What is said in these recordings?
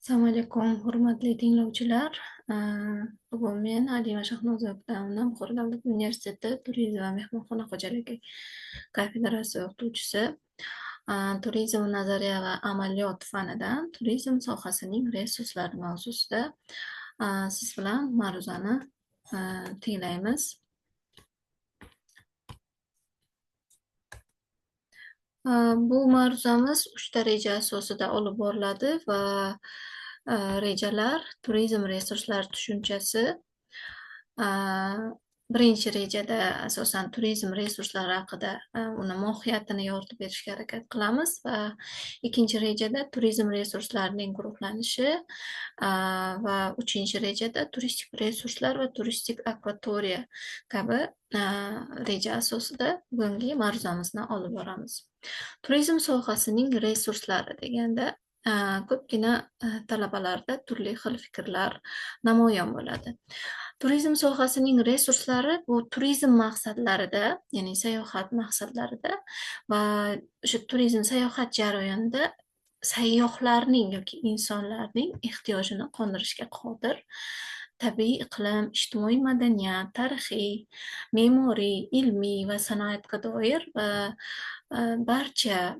Assalomu alaykum, hurmatli tinglovchilar. Bugun men Alima Shahnozova Abdullamova Buxoro davlat universiteti turizm va mehmonxona xo'jaligi kafedrasi o'qituvchisi. Turizm nazariya va amaliyot fanidan turizm sohasining resurslari mavzusida siz bilan ma'ruzani tinglaymiz. Bu ma'ruzamiz 3 reja asosida olib boriladi va rejalar turizm resurslari tushunchasi. Birinchi rejada asosan turizm resurslari haqida uni mohiyatini yoritib berishga harakat qilamiz va ikkinchi rejada turizm resurslarining guruhlanishi va uchinchi rejada turistik resurslar va turistik akvatoriya kabi reja asosida bugungi ma'ruzamizni olib boramiz. Turizm sohasining resurslari deganda ko'pgina talabalarda turli xil fikrlar namoyon bo'ladi. Turizm sohasining resurslari bu turizm maqsadlarida, ya'ni sayohat maqsadlarida va o'sha turizm sayohat jarayonida sayyohlarning yoki insonlarning ehtiyojini qondirishga qodir tabiiy iqlim, ijtimoiy madaniyat, tarixiy, me'moriy, ilmiy va sanoatga doir va barcha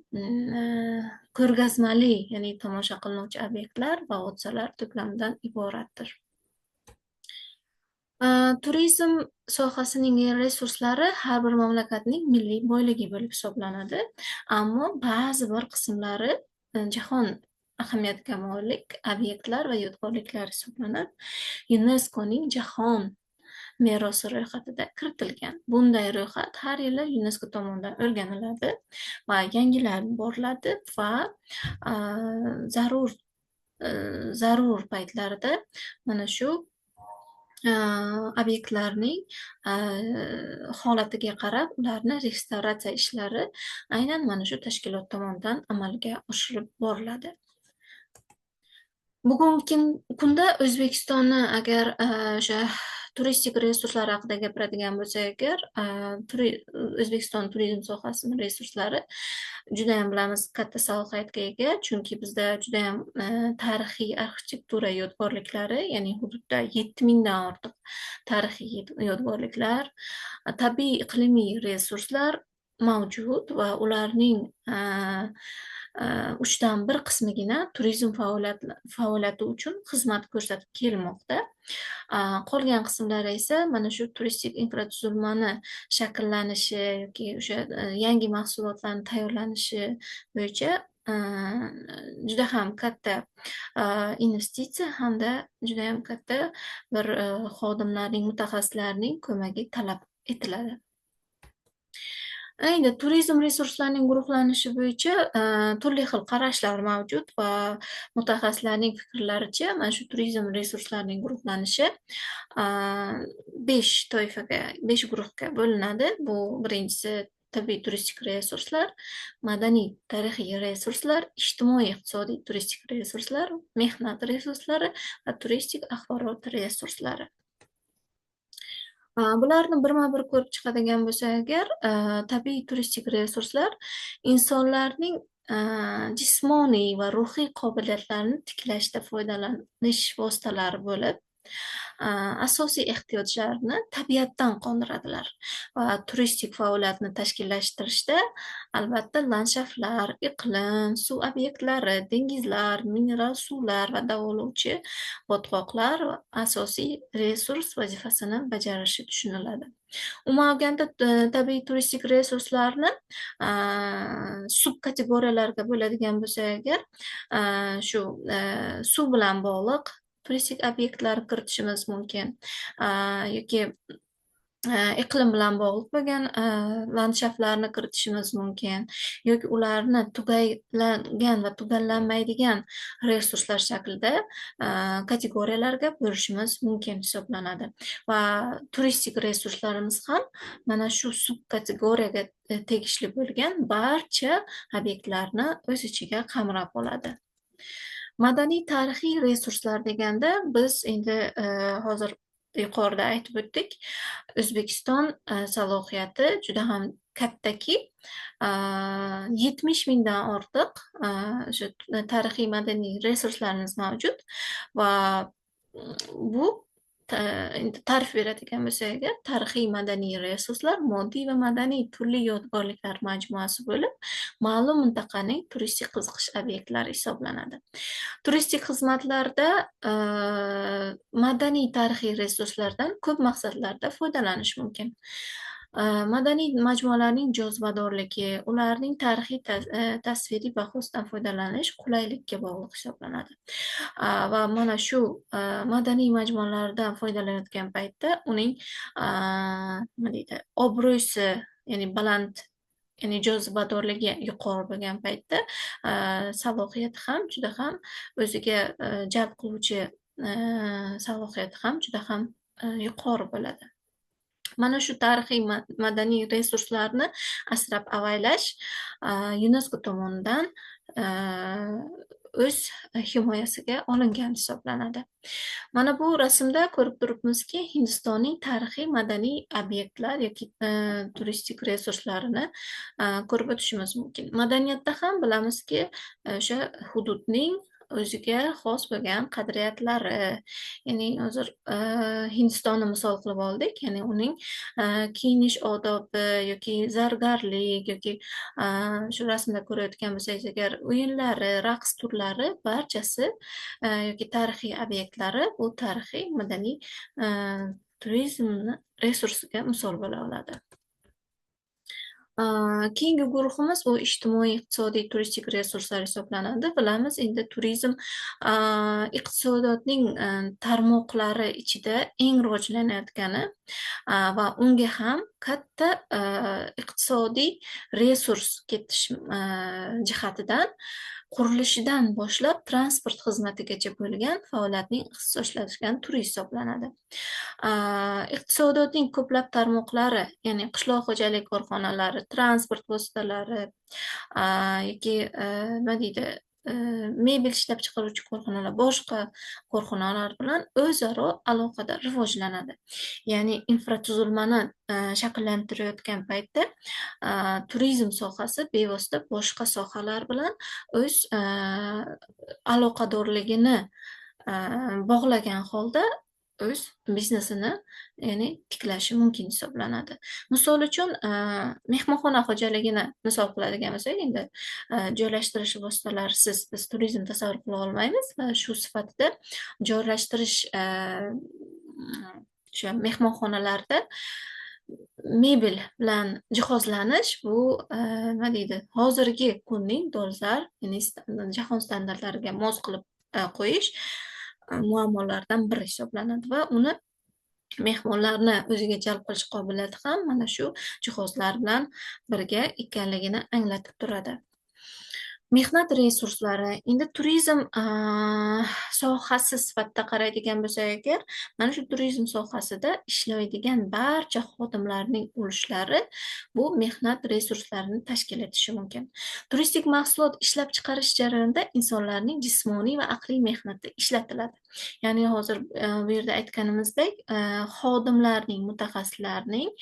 ko'rgazmali, ya'ni tomosha qilinuvchi obyektlar va hodisalar to'plamidan iboratdir. Turizm sohasining resurslari har bir mamlakatning milliy boyligi bo'lib hisoblanadi. Ammo ba'zi bir qismlari jahon ahamiyatiga molik obyektlar va yodgorliklar hisoblanib, UNESCOning jahon merosi ro'yxatida kiritilgan. Bunday ro'yxat har yili UNESCO tomonidan o'rganiladi va yangilab boriladi va zarur paytlarida mana shu obyektlarning holatiga qarab ularni restavratsiya ishlari aynan mana shu tashkilot tomonidan amalga oshirib boriladi. Bugungi kunda O'zbekistonni agar o'sha turistik resurslar haqida gapiradigan bo'lsak agar, O'zbekiston turizm sohasining resurslari juda ham bilamiz katta salohiyatga ega, chunki bizda juda ham tarixiy arxitektura yodgorliklari, ya'ni hududda 7000 dan ortiq tarixiy yodgorliklar, tabiiy iqlimiy resurslar mavjud va ularning 1/3 qismigina turizm faoliyati uchun xizmat ko'rsatib kelmoqda. Qolgan qismlari esa mana shu turistik infratuzilmani shakllanishi yoki o'sha yangi mahsulotlarning tayyorlanishi bo'yicha juda ham katta investitsiya hamda juda ham katta bir xodimlarning, mutaxassislarning ko'magi talab etiladi. Endi turizm resurslarining guruhlanishi bo'yicha turli xil qarashlar mavjud va mutaxassislarning fikrlaricha mana shu turizm resurslarining guruhlanishi 5 guruhga bo'linadi. Bu birinchisi tabiiy turistik resurslar, madaniy tarixiy resurslar, ijtimoiy iqtisodiy turistik resurslar, mehnat resurslari va turistik axborot resurslari. Bularni birma-bir ko'rib chiqadigan bo'lsak agar, tabiiy turistik resurslar insonlarning jismoniy va ruhiy qobiliyatlarini tiklashda foydalanish vositalari bo'lib, asosiy ehtiyojlarni tabiatdan qondiradilar va turistik faoliyatni tashkillashtirishda albatta landshaftlar, iqlim, suv obyektlari, dengizlar, mineral suvlar va davolovchi botqoqlar asosiy resurs vazifasini bajarishi tushuniladi. Umuman olganda tabiiy turistik resurslarni subkategoriyalarga bo'ladigan bo'lsak agar, shu suv bilan bog'liq turistik obyektlar kiritishimiz mumkin yoki iqlim bilan bog'liq bo'lgan landshaftlarni kiritishimiz mumkin yoki ularni tugallangan va tugallanmaydigan resurslar shaklida kategoriyalarga bo'lishimiz mumkin hisoblanadi va turistik resurslarimiz ham mana shu subkategoriyaga tegishli bo'lgan barcha obyektlarni o'z ichiga qamrab oladi. Madaniy tarixiy resurslar deganda biz endi hozir yuqorida aytib o'tdik, O'zbekiston salohiyati juda ham kattaki, 70 mingdan ortiq o'sha tarixiy madaniy resurslarimiz mavjud va bu endi ta'rif beradigan bo'lsak agar, tarixiy madaniy resurslar moddiy va madaniy turli yodgorliklar majmuasi bo'lib, ma'lum mintaqaning turistik qiziqish obyektlari hisoblanadi. Turistik xizmatlarda madaniy tarixiy resurslardan ko'p maqsadlarda foydalanish mumkin. Madaniy majmualarning jozibadorligi, ularning tarixiy tasviriy bahosidan foydalanish qulaylikka bog'liq hisoblanadi. Va mana shu madaniy majmualardan foydalanayotgan paytda uning nima deydi, obro'si, ya'ni baland, ya'ni jozibadorligi yuqori bo'lgan paytda salohiyati ham juda ham o'ziga jalb qiluvchi salohiyati ham juda ham yuqori bo'ladi. Mana shu tarixiy madaniy resurslarni asrab-avaylash UNESCO tomonidan o'z himoyasiga olingan hisoblanadi. Mana bu rasmda ko'rib turibmizki, Hindistonning tarixiy madaniy obyektlar yoki turistik resurslarini ko'rib o'tishimiz mumkin. Madaniyatda ham bilamizki, o'sha hududning o'ziga xos bo'lgan qadriyatlari, ya'ni hozir Hindistonni misol qilib oldik, ya'ni uning kiyinish odobi yoki zargarlik yoki shu rasmda ko'rayotgan bo'lsangiz agar, o'yinlari, raqs turlari barchasi yoki tarixiy obyektlari bu tarixiy madaniy turizmni resursiga misol bo'la oladi. Keyingi guruhimiz bu ijtimoiy, iqtisodiy, turistik resurslar hisoblanadi. Bilamiz, endi turizm iqtisodiyotning tarmoqlari ichida eng rivojlanayotgani va unga ham katta iqtisodiy resurs ketish jihatidan qurilishidan boshlab transport xizmatigacha bo'lgan faoliyatning ixtisoslashgan turi hisoblanadi. Iqtisodiyotning ko'plab tarmoqlari, ya'ni qishloq xo'jalik korxonalari, transport vositalari yoki nima deydi, mebel ishlab chiqaruvchi korxonalar, boshqa korxonalar bilan o'zaro aloqada rivojlanadi. Ya'ni infratuzilmani shakllantirayotgan paytda turizm sohasi bevosita boshqa sohalar bilan o'z aloqadorligini bog'lagan holda o'z biznesini, ya'ni tiklashi mumkin hisoblanadi. Misol uchun, mehmonxona xo'jaligini misol qiladigan bo'lsak, endi joylashtirish vositalarisiz biz turizm tasavvur qila olmaymiz va shu sifatida joylashtirish o'sha mehmonxonalarda mebel bilan jihozlanish bu nima deydi, hozirgi kunning dolzarb, ya'ni jahon standartlariga mos qilib qo'yish muammolardan biri hisoblanadi va uni mehmonlarni o'ziga jalb qilish qobiliyati ham mana shu jihozlar bilan birga ekanligini anglatib turadi. Mehnat resurslari. Endi turizm sohasi sifatida qaraydigan bo'lsak agar, mana shu turizm sohasida ishlaydigan barcha xodimlarning ulushlari bu mehnat resurslarini tashkil etishi mumkin. Turistik mahsulot ishlab chiqarish jarayonida insonlarning jismoniy va aqliy mehnati ishlatiladi. Ya'ni hozir bu yerda aytganimizdek, xodimlarning, mutaxassislarning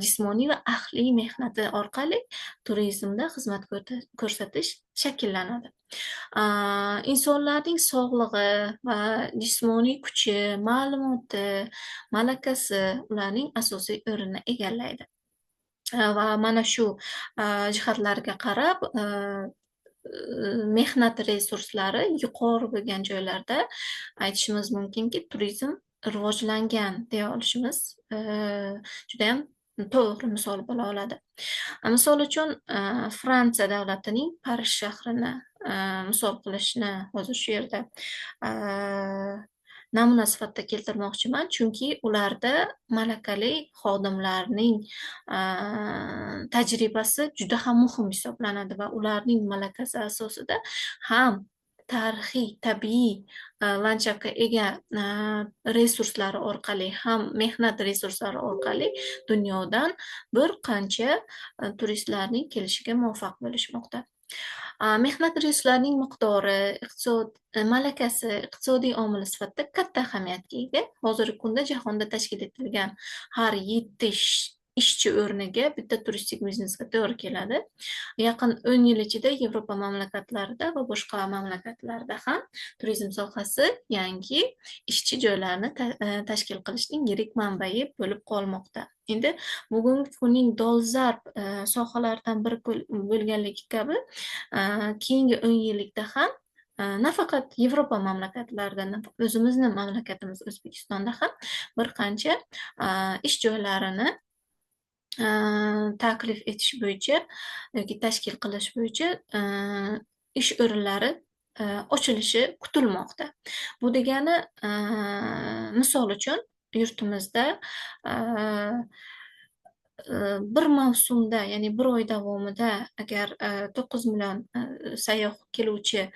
jismoniy va aqliy mehnati orqali turizmda xizmat ko'rsatish shakllanadi. Insonlarning sog'lig'i va jismoniy kuchi, ma'lumoti, malakasi ularning asosiy o'rinni egallaydi. Va mana shu jihatlarga qarab mehnat resurslari yuqori bo'lgan joylarda aytishimiz mumkinki, turizm rivojlangan deya olishimiz juda ham to'g'ri misol bo'la oladi. Misol uchun, Fransiya davlatining Parij shahrini misol qilishni hozir shu yerda namuna sifatida keltirmoqchiman, chunki ularda malakali xodimlarning tajribasi juda ham muhim hisoblanadi va ularning malakasi asosida ham tarixiy, tabiiy landshaftga ega resurslari orqali, ham mehnat resurslari orqali dunyodan bir qancha turistlarning kelishiga muvaffaq bo'lishmoqda. Mehnat resurslarining miqdori, malakasi iqtisodiy omil sifatida katta ahamiyatga ega. Hozirgi kunda jahonda tashkil etilgan har 7 ishchi o'rniga bitta turistik biznesga to'g'ri keladi. Yaqin 10 yil ichida Yevropa mamlakatlarida va boshqa mamlakatlarda ham turizm sohasi yangi ishchi joylarni tashkil qilishning yirik manbai bo'lib qolmoqda. Endi bugungi kunning dolzarb sohalaridan biri bo'lganligi kabi keyingi 10 yillikda ham nafaqat Yevropa mamlakatlarida, o'zimizni mamlakatimiz O'zbekistonda ham bir qancha ish joylarini taklif etish bo'yicha yoki tashkil qilish bo'yicha ish o'rinlari ochilishi kutilmoqda. Bu degani, misol uchun yurtimizda bir mavsumda, ya'ni bir oy davomida agar 9 million sayyoh keluvchi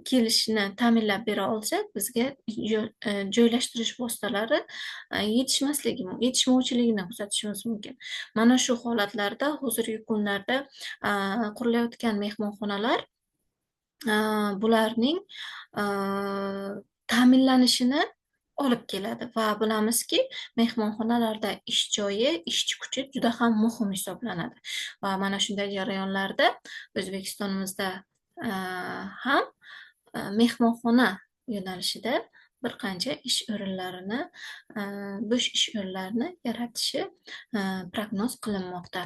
kelishini ta'minlab bera olsak, bizga joylashtirish vositalari yetishmovchiligini kuzatishimiz mumkin. Mana shu holatlarda hozirgi kunlarda qurilayotgan mehmonxonalar bularning ta'minlanishini olib keladi va bilamizki, mehmonxonalarda ish joyi, ishchi kuchi juda ham muhim hisoblanadi. Va mana shunday jarayonlarda O'zbekistonimizda ham mehmonxona yo'nalishida bir qancha ish o'rinlarini, bo'sh ish o'rinlarini yaratishi prognoz qilinmoqda.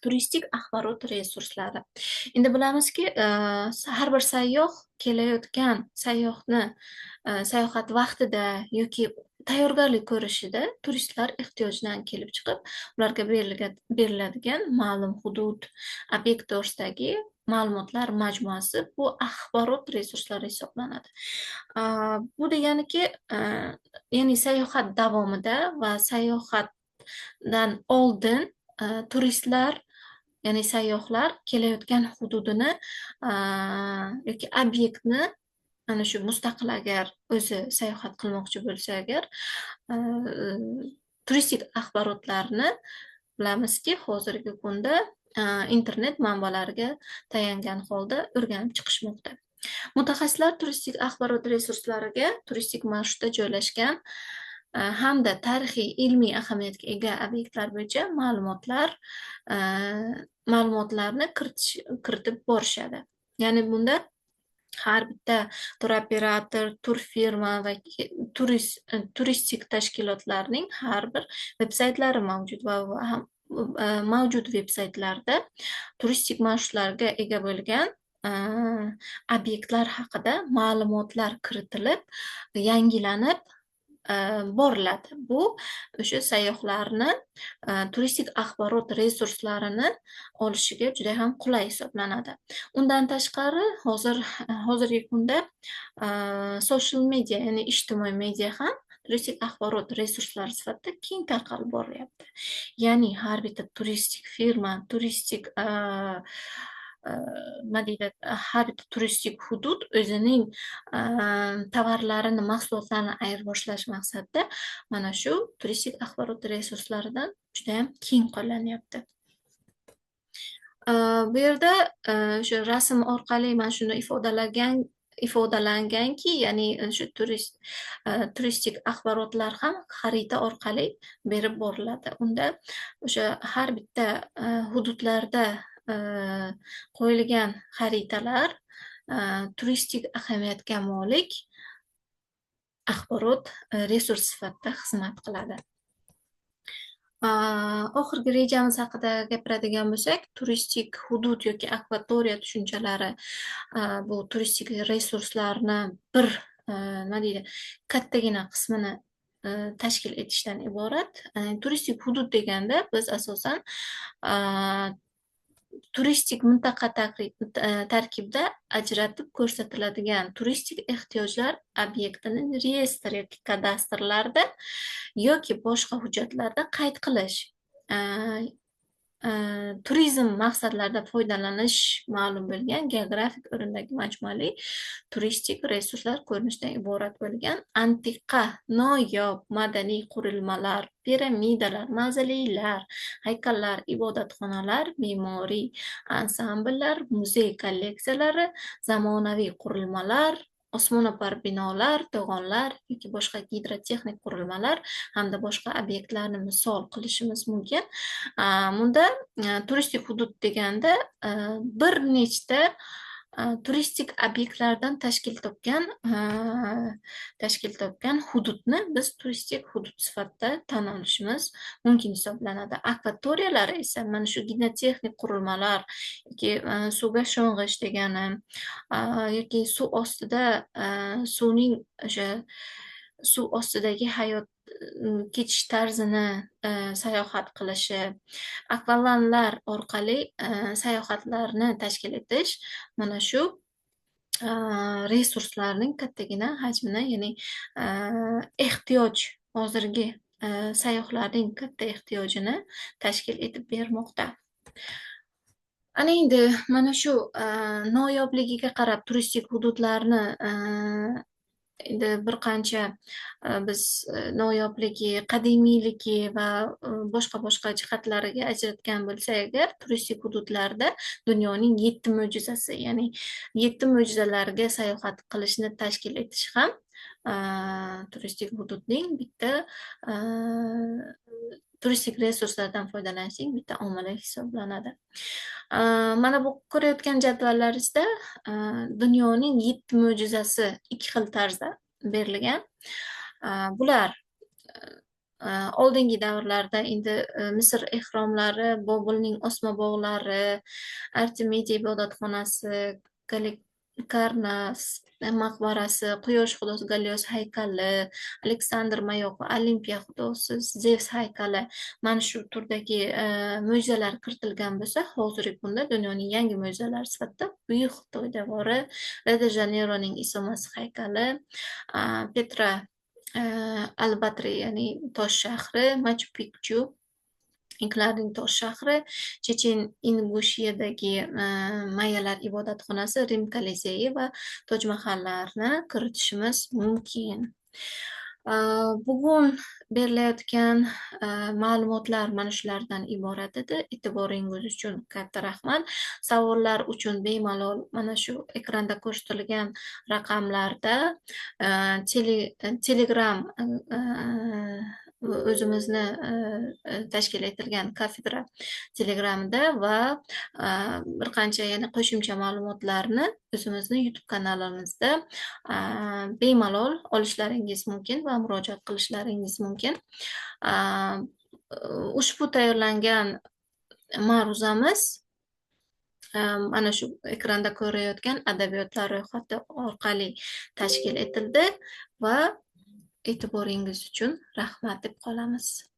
Turistik axborot resurslari. Endi bilamizki, har bir sayyoh kelayotgan sayyohni sayohat vaqtida yoki tayyorgarlik ko'rishida turistlar ehtiyojidan kelib chiqib, ularga beriladigan ma'lum hudud, obyekt to'g'risidagi ma'lumotlar majmuasi bu axborot resurslari hisoblanadi. Bu deganiki, ya'ni sayohat davomida va sayohatdan oldin turistlar, ya'ni sayyohlar kelayotgan hududini yoki obyektni ana shu mustaqil agar o'zi sayohat qilmoqchi bo'lsa agar turistik axborotlarni bilamizki, hozirgi kunda internet manbalariga tayangan holda o'rganib chiqishmoqda. Mutaxassislar turistik axborot resurslariga turistik marshrutda joylashgan hamda tarixiy ilmiy ahamiyatga ega obyektlar bo'yicha ma'lumotlarni kiritib borishadi. Ya'ni bunda har bitta turoperator, turfirma va turistik tashkilotlarning har bir veb-saytlari mavjud va mavjud veb-saytlarda turistik marshrutlarga ega bo'lgan obyektlar haqida ma'lumotlar kiritilib, yangilanib boriladi. Bu o'sha sayyohlarni turistik axborot resurslarini olishiga juda ham qulay hisoblanadi. Undan tashqari, hozirgi kunda social media, ya'ni ijtimoiy media ham turistik axborot resurslari sifatida keng tarqalib boryapti. Ya'ni har bitta turistik firma, turistik har bitta turistik hudud o'zining tovarlarini, mahsulotlarini ayirboshlash maqsadida mana shu turistik axborot resurslaridan juda ham keng qo'llanyapti. Bu yerda shu rasm orqali mana shuni ifodalanganki, ya'ni shu turistik axborotlar ham xarita orqali berib boriladi. Unda o'sha har bitta hududlarda qo'yilgan xaritalar turistik ahamiyatga molik axborot resurs sifatida xizmat qiladi. Oxirgi rejamiz haqida gapiradigan bo'lsak, turistik hudud yoki akvatoriya tushunchalari bu turistik resurslarni bir kattagina qismini tashkil etishdan iborat. Turistik hudud deganda biz asosan turistik mintaqa tarkibida ajratib ko'rsatiladigan turistik ehtiyojlar obyektini reyestr yoki kadastrlarda yoki boshqa hujjatlarda qayd qilish, turizm maqsadlarida foydalanish ma'lum bo'lgan geografik o'rindagi majmuali turistik resurslar ko'rinishidan iborat bo'lgan antiqa, noyob madaniy qurilmalar, piramidalar, mavzoleylar, haykallar, ibodatxonalar, me'moriy ansambllar, muzey kolleksiyalari, zamonaviy qurilmalar, osmono'par binolar, to'g'onlar yoki boshqa gidrotexnik qurilmalar hamda boshqa obyektlarni misol qilishimiz mumkin. Bunda turistik hudud deganda bir nechta turistik obyektlardan tashkil topgan hududni biz turistik hudud sifatida tan olishimiz mumkin hisoblanadi. Akvatoriyalar esa mana shu gidrotexnik qurilmalar yoki suvga sho'ng'ish degani yoki suv ostida suvning o'sha suv ostidagi hayot ketish tarzini sayohat qilishi, akvalanlar orqali sayohatlarni tashkil etish mana shu resurslarning kattagina hajmini, ya'ni hozirgi sayyohlarning katta ehtiyojini tashkil etib bermoqda. Ana endi mana shu noyobligiga qarab turistik hududlarni endi bir qancha biz noyobligi, qadimiyligi va boshqa jihatlariga ajratgan bo'lsak agar, turistik hududlarda dunyoning 7 mo'jizasi, ya'ni 7 mo'jizalarga sayohat qilishni tashkil etish ham turistik hududning bitta turistik resurslardan foydalanishning bitta omili hisoblanadi. Mana bu ko'rayotgan jadvallaringizda dunyoning 7 mo'jizasi ikki xil tarzda berilgan. Bular oldingi davrlarda endi Misr ehromlari, Bobilning osma bog'lari, Artemida ibodatxonasi, Karnas maqbarasi, Quyosh xudosi Galios haykali, Aleksandr Mayoqi, Olimpiya xudosi Zevs haykali, mana shu turdagi mo'jizalar kiritilgan bo'lsa, hozirgi kunda dunyoning yangi mo'jizalari sifatida Buyuk Xitoy devori, Rio-de-Janeyroning Iso Masih haykali, Petra Albatri, ya'ni tosh shahri, Machu-Pikchu Inklarning tosh shahri, Chechen Ingushiyadagi mayalar ibodatxonasi, Rim Koliseyi va Toj Mahallarni kiritishimiz mumkin. Bugun berilayotgan ma'lumotlar mana shulardan iborat edi. E'tiboringiz uchun katta rahmat. Savollar uchun bemalol mana shu ekranda ko'rsatilgan raqamlarda Telegram o'zimizni tashkil etilgan kafedra telegramida va bir qancha yana qo'shimcha ma'lumotlarni o'zimizni YouTube kanalimizda bemalol olishlaringiz mumkin va murojaat qilishlaringiz mumkin. Ushbu tayyorlangan ma'ruzamiz mana shu ekranda ko'rayotgan adabiyotlar ro'yxati orqali tashkil etildi va e'tiboringiz uchun rahmat deb qolamiz.